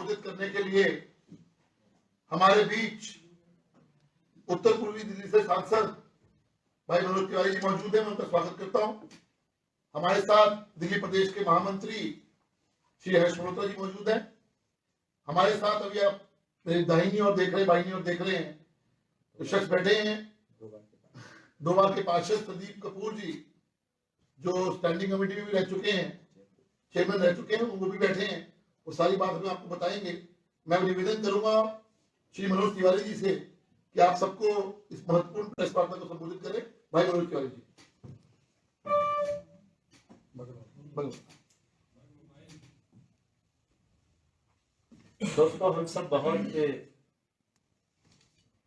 संबोधित करने के लिए हमारे बीच उत्तर पूर्वी दिल्ली से सांसद भाई मनोज तिवारी जी मौजूद हैं। मैं उनका स्वागत करता हूं। हमारे साथ दिल्ली प्रदेश के महामंत्री श्री हर्ष मल्होत्रा जी मौजूद हैं। हमारे साथ अभी आप दाहिनी और देख रहे, बाईनी और देख रहे हैं तो शख्स बैठे हैं, 2 बार के पार्षद संदीप कपूर जी, जो स्टैंडिंग कमेटी में भी रह चुके हैं, चेयरमैन रह चुके हैं, वो भी बैठे हैं। वो सारी बात हमें आपको बताएंगे। मैं निवेदन करूंगा श्री मनोज तिवारी जी से कि आप सबको इस महत्वपूर्ण प्रेस वार्ता को संबोधित करें। भाई मनोज तिवारी जी। दोस्तों, हम सब बहुत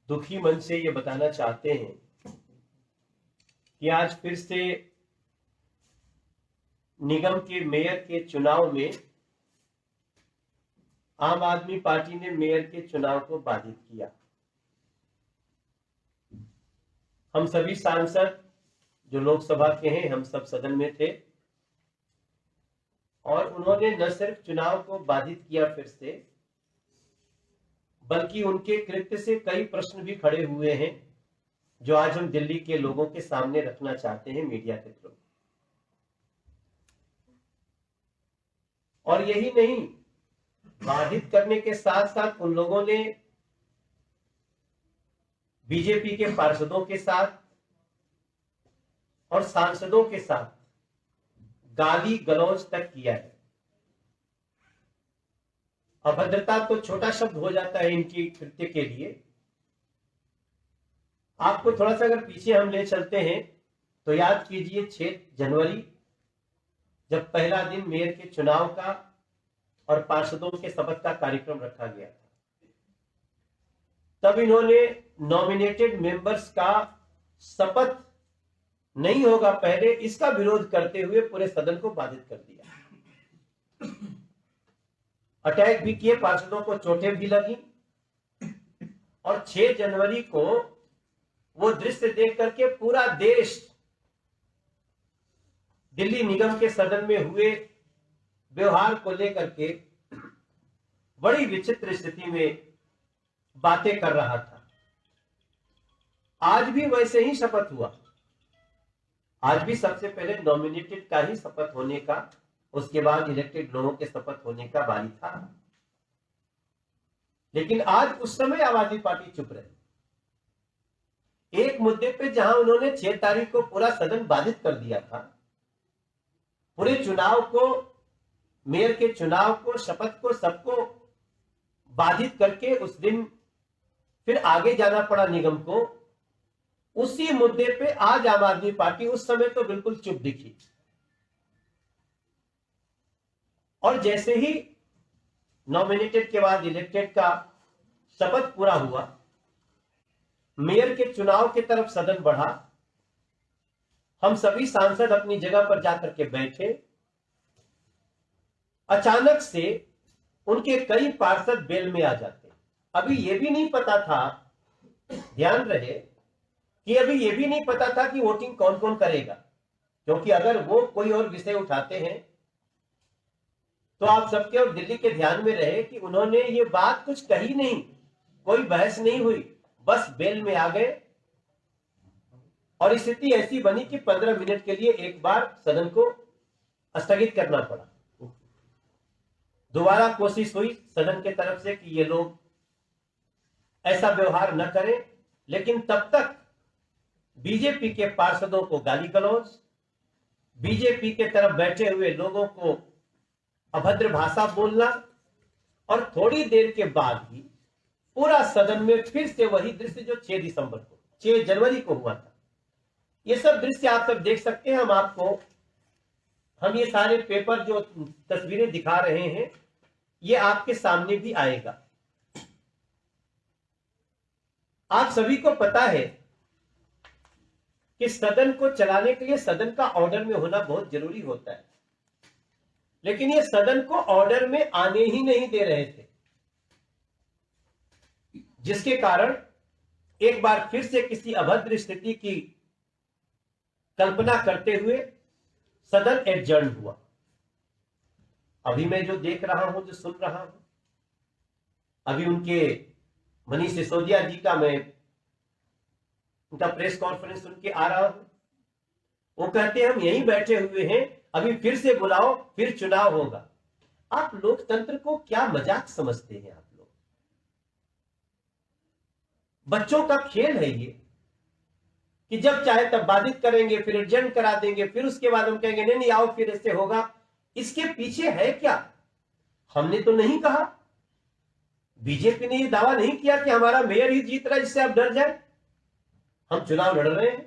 दुखी मन से ये बताना चाहते हैं कि आज फिर से निगम के मेयर के चुनाव में आम आदमी पार्टी ने मेयर के चुनाव को बाधित किया। हम सभी सांसद जो लोकसभा के हैं, हम सब सदन में थे और उन्होंने न सिर्फ चुनाव को बाधित किया फिर से, बल्कि उनके कृत्य से कई प्रश्न भी खड़े हुए हैं जो आज हम दिल्ली के लोगों के सामने रखना चाहते हैं मीडिया के थ्रू। और यही नहीं, बाधित करने के साथ साथ उन लोगों ने बीजेपी के पार्षदों के साथ और सांसदों के साथ गाली गलौज तक किया है। अभद्रता तो छोटा शब्द हो जाता है इनकी कृत्य के लिए। आपको थोड़ा सा अगर पीछे हम ले चलते हैं तो याद कीजिए 6 जनवरी जब पहला दिन मेयर के चुनाव का और पार्षदों के शपथ का कार्यक्रम रखा गया था, तब इन्होंने नॉमिनेटेड मेंबर्स का शपथ नहीं होगा पहले, इसका विरोध करते हुए पूरे सदन को बाधित कर दिया। अटैक भी किए, पार्षदों को चोटें भी लगी और 6 जनवरी को वो दृश्य देख करके पूरा देश दिल्ली निगम के सदन में हुए व्यवहार को लेकर के बड़ी विचित्र स्थिति में बातें कर रहा था। आज भी वैसे ही शपथ हुआ। आज भी सबसे पहले नॉमिनेटेड का ही शपथ होने का, उसके बाद इलेक्टेड लोगों के शपथ होने का बारी था। लेकिन आज उस समय आम आदमी पार्टी चुप रही। एक मुद्दे पे जहां उन्होंने 6 तारीख को पूरा सदन बाधित कर दिया था, पूरे चुनाव को, मेयर के चुनाव को, शपथ को, सबको बाधित करके उस दिन फिर आगे जाना पड़ा निगम को। उसी मुद्दे पे आज आम आदमी पार्टी उस समय तो बिल्कुल चुप दिखी और जैसे ही नॉमिनेटेड के बाद इलेक्टेड का शपथ पूरा हुआ, मेयर के चुनाव की तरफ सदन बढ़ा। हम सभी सांसद अपनी जगह पर जाकर के बैठे। अचानक से उनके कई पार्षद बेल में आ जाते। अभी यह भी नहीं पता था, ध्यान रहे कि अभी यह भी नहीं पता था कि वोटिंग कौन कौन करेगा, क्योंकि अगर वो कोई और विषय उठाते हैं तो आप सबके और दिल्ली के ध्यान में रहे कि उन्होंने ये बात कुछ कही नहीं, कोई बहस नहीं हुई, बस बेल में आ गए और स्थिति ऐसी बनी कि 15 मिनट के लिए एक बार सदन को स्थगित करना पड़ा। दोबारा कोशिश हुई सदन के तरफ से कि ये लोग ऐसा व्यवहार न करें, लेकिन तब तक बीजेपी के पार्षदों को गाली गलौज, बीजेपी के तरफ बैठे हुए लोगों को अभद्र भाषा बोलना और थोड़ी देर के बाद ही पूरा सदन में फिर से वही दृश्य जो 6 जनवरी को हुआ था। ये सब दृश्य आप सब देख सकते हैं। हम ये सारे पेपर जो तस्वीरें दिखा रहे हैं, ये आपके सामने भी आएगा। आप सभी को पता है कि सदन को चलाने के लिए सदन का ऑर्डर में होना बहुत जरूरी होता है, लेकिन ये सदन को ऑर्डर में आने ही नहीं दे रहे थे, जिसके कारण एक बार फिर से किसी अभद्र स्थिति की कल्पना करते हुए सदन एडजर्न हुआ। अभी मैं जो देख रहा हूं, जो सुन रहा हूं, अभी उनके मनीष सिसोदिया जी का मैं उनका प्रेस कॉन्फ्रेंस सुन के आ रहा हूं। वो कहते हैं हम यहीं बैठे हुए हैं, अभी फिर से बुलाओ, फिर चुनाव होगा। आप लोकतंत्र को क्या मजाक समझते हैं? आप लोग बच्चों का खेल है ये कि जब चाहे तब बाधित करेंगे, फिर एडजेंट करा देंगे, फिर उसके बाद हम कहेंगे नहीं नहीं आओ फिर ऐसे होगा। इसके पीछे है क्या? हमने तो नहीं कहा, बीजेपी ने यह दावा नहीं किया कि हमारा मेयर ही जीत रहा है जिससे आप डर जाए। हम चुनाव लड़ रहे हैं,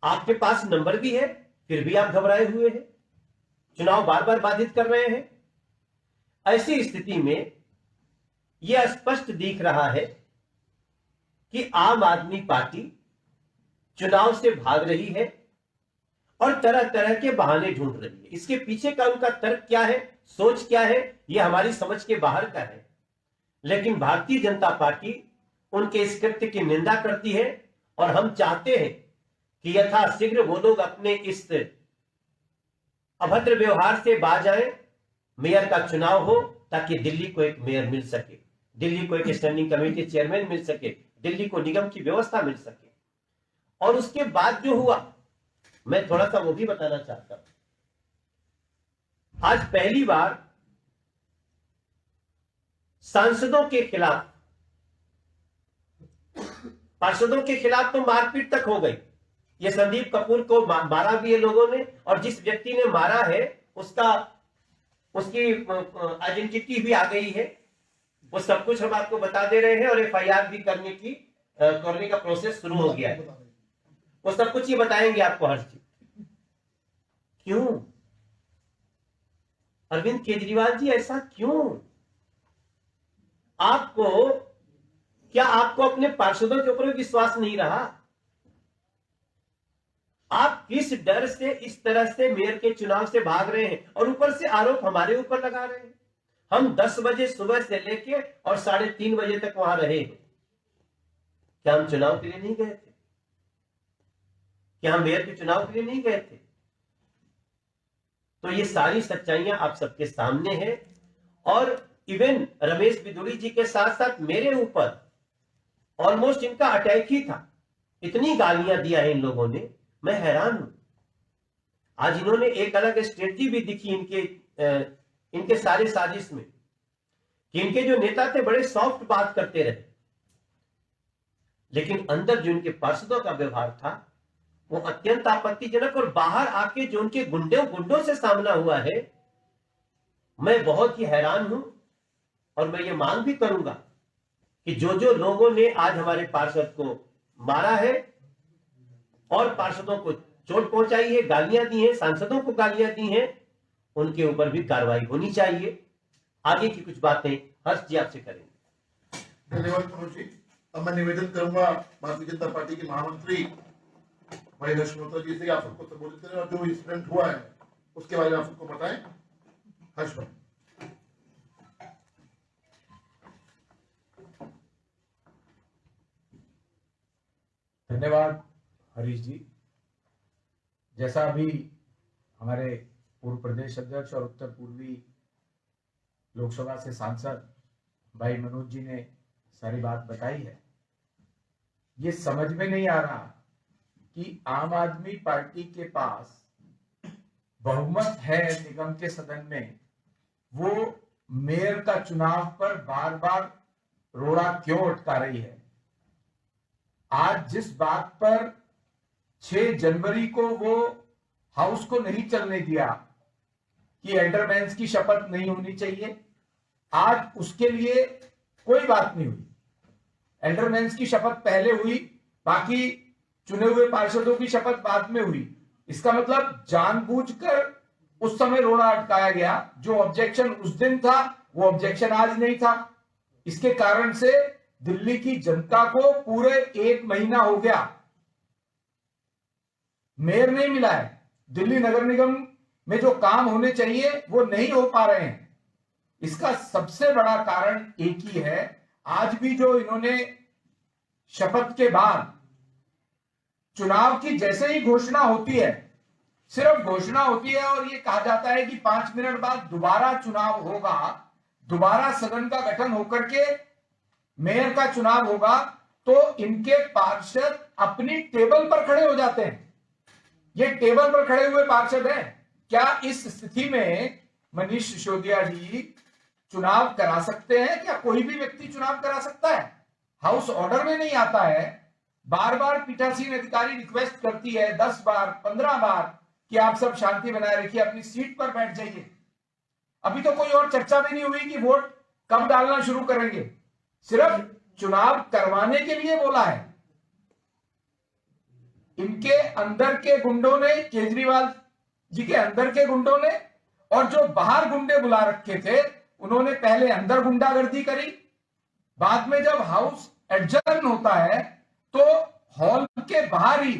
आपके पास नंबर भी है, फिर भी आप घबराए हुए हैं, चुनाव बार बार बाधित कर रहे हैं। ऐसी स्थिति में यह स्पष्ट दिख रहा है कि आम आदमी पार्टी चुनाव से भाग रही है और तरह तरह के बहाने ढूंढ रही है। इसके पीछे का उनका तर्क क्या है, सोच क्या है, यह हमारी समझ के बाहर का है। लेकिन भारतीय जनता पार्टी उनके इस कृत्य की निंदा करती है और हम चाहते हैं कि यथाशीघ्र वो लोग अपने इस अभद्र व्यवहार से बाज आए, मेयर का चुनाव हो ताकि दिल्ली को एक मेयर मिल सके, दिल्ली को एक स्टैंडिंग कमेटी चेयरमैन मिल सके, दिल्ली को निगम की व्यवस्था मिल सके। और उसके बाद जो हुआ मैं थोड़ा सा वो भी बताना चाहता हूं। आज पहली बार सांसदों के खिलाफ, पार्षदों के खिलाफ तो मारपीट तक हो गई। ये संदीप कपूर को मारा भी है लोगों ने, और जिस व्यक्ति ने मारा है उसकी आइडेंटिटी भी आ गई है। वो सब कुछ हम आपको बता दे रहे हैं और एफआईआर भी करने का प्रोसेस शुरू हो गया है। वो सब कुछ ही बताएंगे आपको हर चीज। क्यों अरविंद केजरीवाल जी, ऐसा क्यों? क्या आपको अपने पार्षदों के ऊपर विश्वास नहीं रहा? आप किस डर से इस तरह से मेयर के चुनाव से भाग रहे हैं और ऊपर से आरोप हमारे ऊपर लगा रहे हैं? हम 10 बजे सुबह से लेके और 3:30 बजे तक वहां रहे हैं। क्या हम चुनाव के लिए नहीं गए थे? क्या हम मेयर के चुनाव के लिए नहीं गए थे? तो ये सारी सच्चाइयां आप सबके सामने हैं। और इवन रमेश बिदुरी जी के साथ साथ मेरे ऊपर ऑलमोस्ट इनका अटैक ही था। इतनी गालियां दिया है इन लोगों ने, मैं हैरान हूं। आज इन्होंने एक अलग स्ट्रेटजी भी दिखी इनके सारे साजिश में कि इनके जो नेता थे बड़े सॉफ्ट बात करते रहे, लेकिन अंदर जो इनके पार्षदों का व्यवहार था वो अत्यंत आपत्तिजनक। और बाहर आके जो उनके गुंडों से सामना हुआ है, मैं बहुत ही हैरान हूं। और मैं ये मांग भी करूंगा कि जो लोगों ने आज हमारे पार्षद को मारा है और पार्षदों को चोट पहुंचाई है, गालियां दी हैं, सांसदों को गालियां दी हैं, उनके ऊपर भी कार्रवाई होनी चाहिए। आगे की कुछ बातें हर्ष जी आपसे करेंगे। धन्यवाद मनोज जी। अब मैं निवेदन करूंगा भारतीय जनता पार्टी के महामंत्री भाई हर्ष मेहता जी से आप सबको संबोधित करें और जो इंसिडेंट हुआ है उसके बारे में आप सबको बताएं। हर्ष भाई। धन्यवाद हरीश जी। जैसा अभी हमारे पूर्व प्रदेश अध्यक्ष और उत्तर पूर्वी लोकसभा से सांसद भाई मनोज जी ने सारी बात बताई है, ये समझ में नहीं आ रहा कि आम आदमी पार्टी के पास बहुमत है निगम के सदन में, वो मेयर का चुनाव पर बार बार रोड़ा क्यों अटका रही है। आज जिस बात पर 6 जनवरी को वो हाउस को नहीं चलने दिया कि एल्डरमैन्स की शपथ नहीं होनी चाहिए, आज उसके लिए कोई बात नहीं हुई। एल्डरमैन्स की शपथ पहले हुई, बाकी चुने हुए पार्षदों की शपथ बाद में हुई। इसका मतलब जानबूझकर उस समय रोड़ा अटकाया गया। जो ऑब्जेक्शन उस दिन था वो ऑब्जेक्शन आज नहीं था। इसके कारण से दिल्ली की जनता को पूरे 1 महीना हो गया मेयर नहीं मिला है। दिल्ली नगर निगम में जो काम होने चाहिए वो नहीं हो पा रहे हैं। इसका सबसे बड़ा कारण एक ही है, आज भी जो इन्होंने शपथ के बाद चुनाव की जैसे ही घोषणा होती है सिर्फ घोषणा होती है और ये कहा जाता है कि 5 मिनट बाद दोबारा चुनाव होगा, दोबारा सदन का गठन होकर के मेयर का चुनाव होगा, तो इनके पार्षद अपनी टेबल पर खड़े हो जाते हैं। ये टेबल पर खड़े हुए पार्षद हैं। क्या इस स्थिति में मनीष सिसोदिया जी चुनाव करा सकते हैं? क्या कोई भी व्यक्ति चुनाव करा सकता है? हाउस ऑर्डर में नहीं आता है। बार बार पीठासीन अधिकारी रिक्वेस्ट करती है 10 बार 15 बार कि आप सब शांति बनाए रखिए, अपनी सीट पर बैठ जाइए। अभी तो कोई और चर्चा भी नहीं हुई कि वोट कब डालना शुरू करेंगे, सिर्फ चुनाव करवाने के लिए बोला है। इनके अंदर के गुंडों ने, केजरीवाल जी के अंदर के गुंडों ने, और जो बाहर गुंडे बुला रखे थे उन्होंने पहले अंदर गुंडागर्दी करी, बाद में जब हाउस एडजर्न होता है तो हॉल के बाहर ही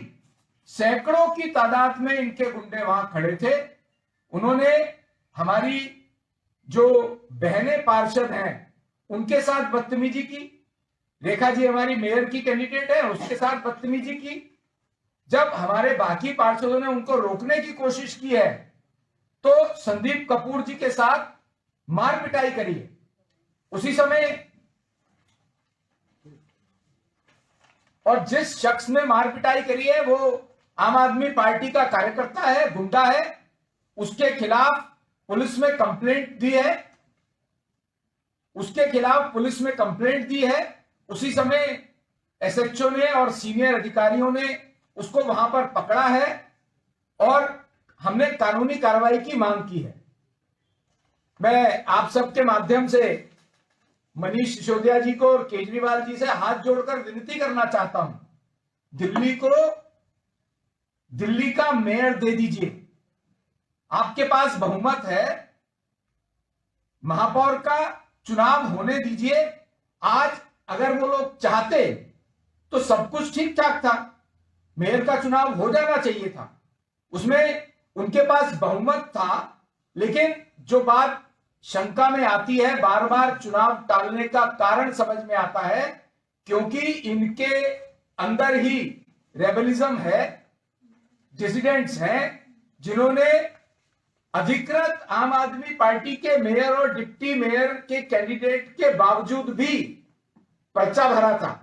सैकड़ों की तादाद में इनके गुंडे वहां खड़े थे। उन्होंने हमारी जो बहनें पार्षद हैं उनके साथ बदतमीजी की। रेखा जी हमारी मेयर की कैंडिडेट है, उसके साथ बदतमीजी की। जब हमारे बाकी पार्षदों ने उनको रोकने की कोशिश की है तो संदीप कपूर जी के साथ मार पिटाई करी है। उसी समय और जिस शख्स ने मार पिटाई करी है वो आम आदमी पार्टी का कार्यकर्ता है, गुंडा है, उसके खिलाफ पुलिस में कंप्लेंट दी है, उसके खिलाफ पुलिस में कंप्लेंट दी है। उसी समय एसएचओ ने और सीनियर अधिकारियों ने उसको वहां पर पकड़ा है और हमने कानूनी कार्रवाई की मांग की है। मैं आप सबके माध्यम से मनीष सिसोदिया जी को और केजरीवाल जी से हाथ जोड़कर विनती करना चाहता हूं, दिल्ली का मेयर दे दीजिए। आपके पास बहुमत है, महापौर का चुनाव होने दीजिए। आज अगर वो लोग चाहते तो सब कुछ ठीक ठाक था, मेयर का चुनाव हो जाना चाहिए था, उसमें उनके पास बहुमत था। लेकिन जो बात शंका में आती है, बार बार चुनाव टालने का कारण समझ में आता है क्योंकि इनके अंदर ही रेबलिज्म है, डिसिडेंट्स हैं जिन्होंने अधिकृत आम आदमी पार्टी के मेयर और डिप्टी मेयर के कैंडिडेट के बावजूद भी पर्चा भरा था।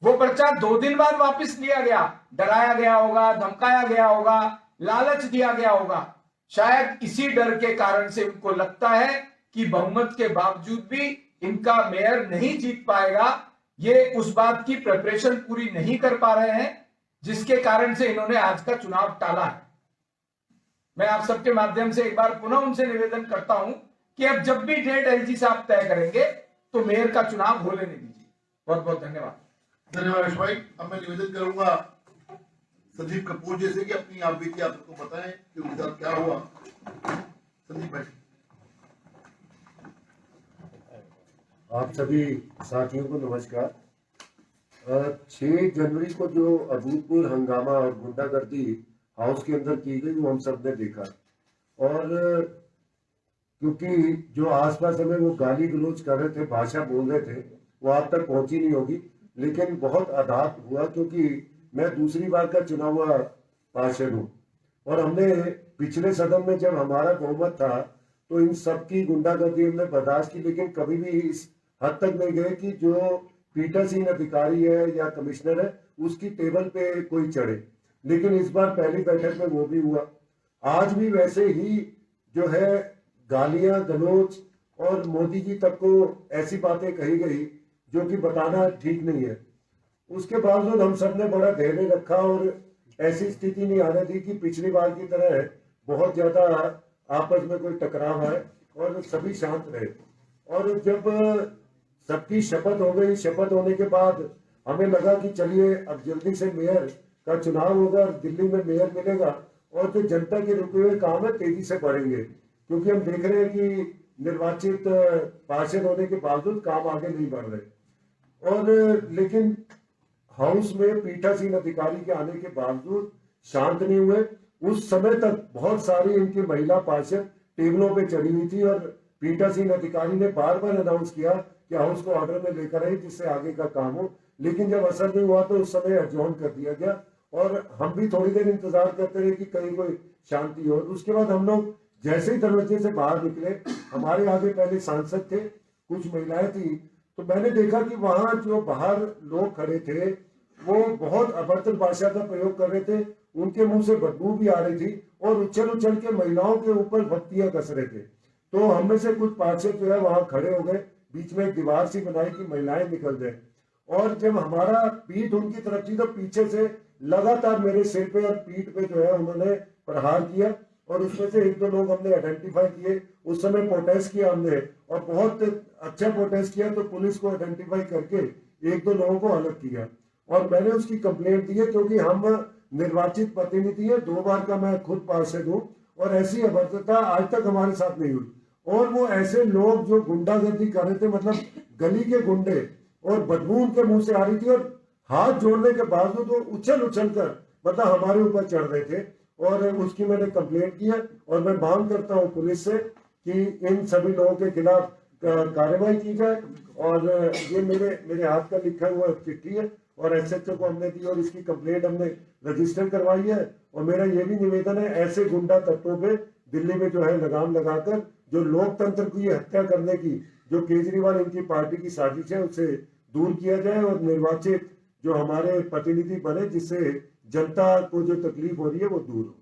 वो पर्चा 2 दिन बाद वापस लिया गया। डराया गया होगा, धमकाया गया होगा, लालच दिया गया होगा। शायद इसी डर के कारण से उनको लगता है कि बहुमत के बावजूद भी इनका मेयर नहीं जीत पाएगा। ये उस बात की प्रिपरेशन पूरी नहीं कर पा रहे हैं जिसके कारण से इन्होंने आज का चुनाव टाला है। मैं आप सबके माध्यम से एक बार पुनः उनसे निवेदन करता हूं कि अब जब भी डेट एलजी साहब तय करेंगे तो मेयर का चुनाव हो लेने दीजिए। बहुत बहुत धन्यवाद। धन्यवाद यश भाई। अब मैं निवेदन करूंगा संदीप कपूर जी से कि अपनी आप बीती आप सबको बताएं कि उनके साथ क्या हुआ। संदीप भाई। आप सभी साथियों को नमस्कार। 6 जनवरी को जो अभूतपूर्व हंगामा और गुंडागर्दी हाउस के अंदर की गई वो हम सब ने देखा, और क्योंकि जो आसपास हमें वो गाली गलौज कर रहे थे, भाषा बोल रहे थे, वो आप तक पहुंची नहीं होगी, लेकिन बहुत आघात हुआ क्योंकि मैं दूसरी बार का चुना हुआ पार्षद हूँ और हमने पिछले सदन में जब हमारा बहुमत था तो इन सब की गुंडागर्दी हमने बर्दाश्त की, लेकिन कभी भी इस हद तक नहीं गए कि जो पीठासीन अधिकारी है या कमिश्नर है उसकी टेबल पे कोई चढ़े। लेकिन इस बार पहली बैठक में वो भी हुआ। आज भी वैसे ही जो है गालियां गलौज और मोदी जी तक को ऐसी बातें कही गई जो कि बताना ठीक नहीं है। उसके बावजूद हम सब ने बड़ा धैर्य रखा और ऐसी स्थिति नहीं आने दी कि पिछली बार की तरह बहुत ज्यादा आपस में कोई टकराव आए और सभी शांत रहे। और जब सबकी शपथ हो गई, शपथ होने के बाद हमें लगा कि चलिए अब जल्दी से मेयर का चुनाव होगा और दिल्ली में मेयर मिलेगा और जो जनता के रुके हुए काम है तेजी से बढ़ेंगे, क्योंकि हम देख रहे हैं कि निर्वाचित पार्षद होने के बावजूद काम आगे नहीं बढ़ रहे। और लेकिन हाउस में पीठासीन अधिकारी के आने के बावजूद शांत नहीं हुए। उस समय तक बहुत सारी इनकी महिला पार्षद टेबलों पे चढ़ी हुई थी और पीठासीन अधिकारी ने बार बार अनाउंस किया कि हाउस को ऑर्डर में लेकर आए जिससे आगे का काम हो, लेकिन जब असर नहीं हुआ तो उस समय एडजॉर्न कर दिया गया और हम भी थोड़ी देर इंतजार करते रहे कि कहीं कोई शांति हो। उसके बाद हम लोग जैसे ही दरवाजे से बाहर निकले, हमारे आगे पहले सांसद थे, कुछ महिलाएं थी, तो मैंने देखा कि वहां जो बाहर लोग खड़े थे वो बहुत अभद्र भाषा का प्रयोग कर रहे थे, उनके मुंह से बदबू भी आ रही थी और उछल उछल के महिलाओं के ऊपर बत्तियां कस रहे थे। तो हम में से कुछ पार्षद जो है वहां खड़े हो गए, बीच में एक दीवार सी बनाई कि महिलाएं निकल जाए, और जब हमारा पीठ उनकी तरफ थी तो पीछे से लगातार मेरे सिर पे और पीठ पे जो है उन्होंने प्रहार किया, और उसमें से एक दो लोग हमने आइडेंटिफाई किए। उस समय प्रोटेस्ट किया हमने और बहुत अच्छा प्रोटेस्ट किया, तो पुलिस को आइडेंटिफाई करके एक दो लोगों को अलग किया और मैंने उसकी कंप्लेंट दी है, क्योंकि हम निर्वाचित प्रतिनिधि है, 2 बार का मैं खुद पार्षद हूँ और ऐसी अभद्रता आज तक हमारे साथ नहीं हुई। और वो ऐसे लोग जो गुंडागर्दी कर रहे थे, मतलब गली के गुंडे, और बदबू उनके मुंह से आ रही थी और हाथ जोड़ने के बावजूद वो उछल उछल कर मतलब हमारे ऊपर चढ़ रहे थे, और उसकी मैंने कंप्लेंट की है। और मैं मांग करता हूँ पुलिस से कि इन सभी लोगों के खिलाफ कार्रवाई की जाए। और ये मेरे हाथ का लिखा हुआ चिट्ठी है और एसएचओ को हमने दी और इसकी कंप्लेंट हमने रजिस्टर करवाई है। और मेरा ये भी निवेदन है, ऐसे गुंडा तत्वों पे दिल्ली में जो है लगाम लगाकर जो लोकतंत्र की हत्या करने की जो केजरीवाल इनकी पार्टी की साजिश है उसे दूर किया जाए और निर्वाचित जो हमारे प्रतिनिधि बने, जिससे जनता को जो तकलीफ हो रही है वो दूर हो।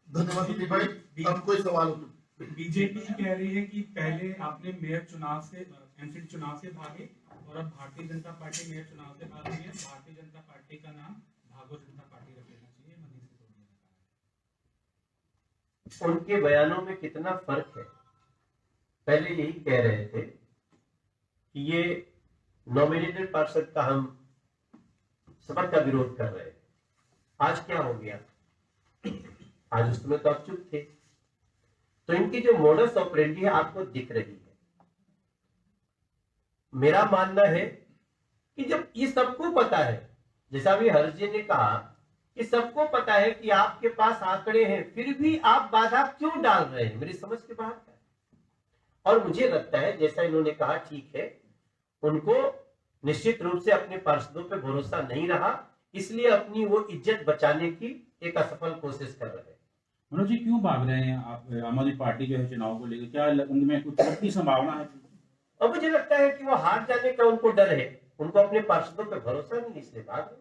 धन्यवाद दिलीप भाई। अब कोई सवाल हो तो बीजेपी कह रही है कि पहले आपने मेयर चुनाव से एमसीडी चुनाव से भागे और अब भारतीय जनता पार्टी मेयर चुनाव से भाग रही है। भारतीय जनता पार्टी का नाम भागो जनता पार्टी रख लेना चाहिए, मनीष सिसोदिया ने कहा। उनके बयानों में कितना फर्क है। पहले यही कह रहे थे कि ये नॉमिनेटेड पार्षद का हम शपथ का विरोध कर रहे हैं। आज क्या हो गया? आज उसमें तो आप चुप थे। तो इनकी जो मोडस ऑपरेंडी है आपको दिख रही है। मेरा मानना है कि जब ये सबको पता है, जैसा भी हर्ष जी ने कहा कि सबको पता है कि आपके पास आंकड़े हैं, फिर भी आप बाधा क्यों डाल रहे हैं, मेरी समझ के बाहर है। और मुझे लगता है जैसा इन्होंने कहा, ठीक है, उनको निश्चित रूप से अपने पार्षदों पे भरोसा नहीं रहा, इसलिए अपनी वो इज्जत बचाने की एक असफल कोशिश कर रहे हैं। मनोज जी, क्यों भाग रहे हैं आप आम आदमी पार्टी जो है चुनाव को लेकर? क्या उनमें कुछ की संभावना है? और मुझे लगता है कि वो हार जाने का उनको डर है, उनको अपने पार्षदों पे भरोसा नहीं, इसलिए भाग रहे।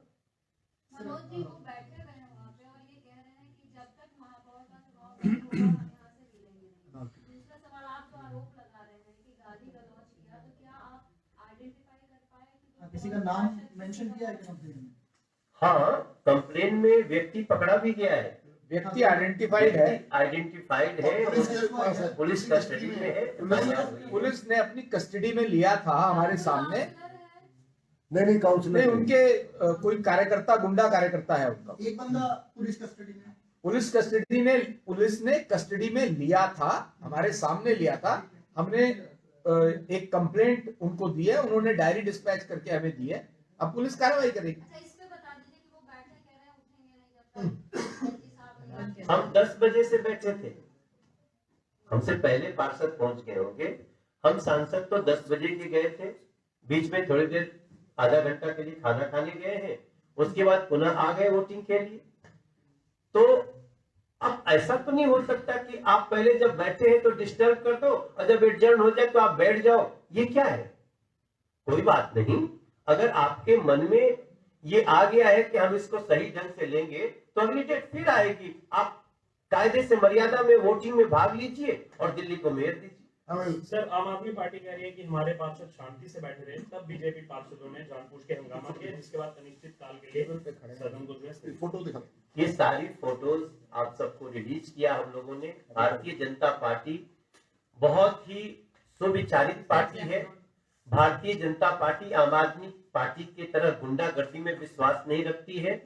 मनोज जी वो बैठे हुए हैं वहाँ पे और ये कह रहे हैं कि जब तक महापौर का चुनाव नहीं होगा हम यहाँ से मिलेंगे नहीं। दूसरा सवाल, आप जो आरोप लगा रहे हैं कि गाली गलौज किया, तो क्या आप आइडेंटिफाई कर पाए कि किसी का नाम मेंशन किया है कि कंप्लेन में? हाँ, कंप्लेन में व्यक्ति पकड़ा भी गया है, व्यक्ति आइडेंटिफाइड है, आइडेंटिफाइड है, पुलिस के पास है, पुलिस कस्टडी में है। पुलिस ने अपनी कस्टडी में लिया था हमारे सामने। नहीं काउंसलर नहीं, उनके कोई कार्यकर्ता, गुंडा कार्यकर्ता है उनका। एक बंदा पुलिस कस्टडी में, पुलिस ने कस्टडी में लिया था, हमारे सामने लिया था। हमने एक कंप्लेंट उनको दी है, उन्होंने डायरी डिस्पैच करके हमें दी है। अब पुलिस कार्रवाई करेगी। अच्छा, इस पे बता दीजिए कि वो बैठे कह रहे हैं उठेंगे नहीं जब तक एसपी साहब नहीं। हम 10 बजे से बैठे थे, हमसे पहले पार्षद पहुंच गए होंगे। हम सांसद तो 10 बजे के गए थे, बीच में थोड़ी देर आधा घंटा के लिए खाना खाने गए हैं, उसके बाद पुनः आ गए वोटिंग के लिए। तो अब ऐसा तो नहीं हो सकता कि आप पहले जब बैठे हैं तो डिस्टर्ब कर दो और जब एडजर्न हो जाए तो आप बैठ जाओ। ये क्या है? कोई बात नहीं, अगर आपके मन में ये आ गया है कि हम इसको सही ढंग से लेंगे तो अगली डेट फिर आएगी। आप कायदे से मर्यादा में वोटिंग में भाग लीजिए और दिल्ली को मेयर दीजिए। सर, आम आदमी पार्टी कह रही है कि हमारे पार्षद शांति से बैठे रहे, तब बीजेपी पार्षदों ने जानबूझ के हंगामा किया, जिसके बाद अनिश्चित काल के लिए सदन को जो है फोटो दिखा। ये सारी फोटोज आप सबको रिलीज किया हम लोगों ने। भारतीय जनता पार्टी बहुत ही सुविचारित पार्टी है। भारतीय जनता पार्टी आम आदमी पार्टी की तरह गुंडागर्दी में विश्वास नहीं रखती है।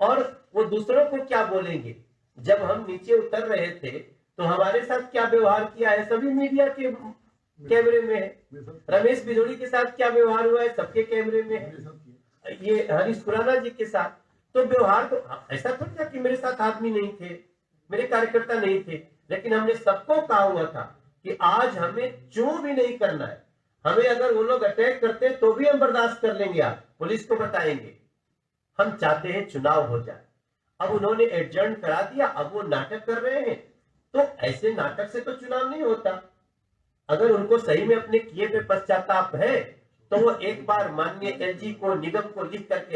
और वो दूसरों को क्या बोलेंगे? जब हम नीचे उतर रहे थे तो हमारे साथ क्या व्यवहार किया है सभी मीडिया के कैमरे में है। रमेश बिजोड़ी के साथ क्या व्यवहार हुआ है सबके कैमरे में है। ये हरीश खुराना जी के साथ तो व्यवहार तो ऐसा थोड़ा था कि मेरे साथ आदमी नहीं थे, मेरे कार्यकर्ता नहीं थे, लेकिन हमने सबको कहा हुआ था कि आज हमें जो भी नहीं करना है, हमें अगर वो लोग अटैक करते तो भी हम बर्दाश्त कर लेंगे। आप पुलिस को बताएंगे, हम चाहते हैं चुनाव हो जाए। अब उन्होंने एडजर्न करा दिया, अब वो नाटक कर रहे हैं। तो ऐसे नाटक से तो चुनाव नहीं होता। अगर उनको सही में अपने किए पे पश्चाताप है तो वो एक बार माननीय एलजी को, निगम को लिख करके